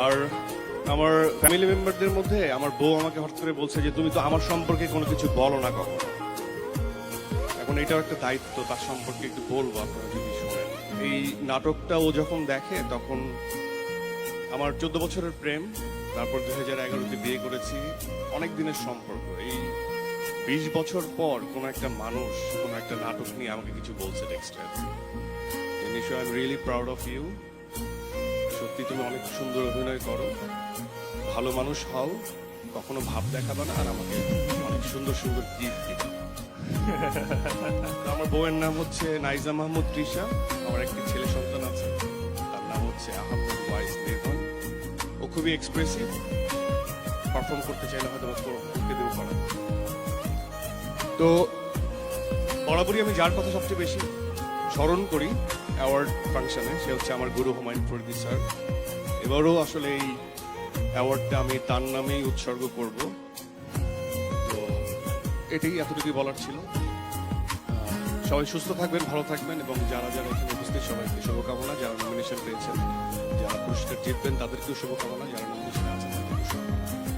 আর আমার ফ্যামিলি মেম্বারদের মধ্যে আমার বউ আমাকে হঠাৎ করে বলছে যে তুমি তো আমার সম্পর্কে কোনো কিছু বলো না কখনো। এখন এটাও একটা দায়িত্ব, তার সম্পর্কে একটু বলবো আপনারা যদি শোনেন। এই নাটকটা ও যখন দেখে তখন আমার 14 বছরের প্রেম, তারপর 2011-তে বিয়ে করেছি, অনেক দিনের সম্পর্ক। এই 20 বছর পর কোন একটা মানুষ কোন একটা নাটক নিয়ে আমাকে কিছু বলছে টেক্সটে। Nisho, I am really proud of you. সত্যি তুমি অনেক সুন্দর অভিনয় করো, ভালো মানুষ হও, কখনো ভাব দেখাবে না, আর আমাকে অনেক সুন্দর সুন্দর গিফট দিবে। আমার বউয়ের নাম হচ্ছে নাইজা মাহমুদ তৃষা। আমার একটি ছেলে সন্তান আছে, তার নাম হচ্ছে আহমদ ওয়াইস নির্ভন। ও খুবই এক্সপ্রেসিভ, পারফর্ম করতে চাইলে হয়তো ওকে দেবো করা। তো বরাবরই আমি যার কথা সবচেয়ে বেশি স্মরণ করি অ্যাওয়ার্ড ফাংশনে, সে হচ্ছে আমার গুরু হুমায়ুন ফরিদি স্যার। এবারও আসলে এই অ্যাওয়ার্ডটা আমি তার নামেই উৎসর্গ করব। তো এটাই এতটুকুই বলার ছিল। সবাই সুস্থ থাকবেন, ভালো থাকবেন, এবং যারা যারা এখানে উপস্থিত সবাইকে শুভকামনা। যারা নমিনেশন পেয়েছেন, যারা পুরস্কার জিতবেন তাদেরকেও শুভকামনা, যারা নমিনেশনে আছেন তাদেরকেও শুভকামনা।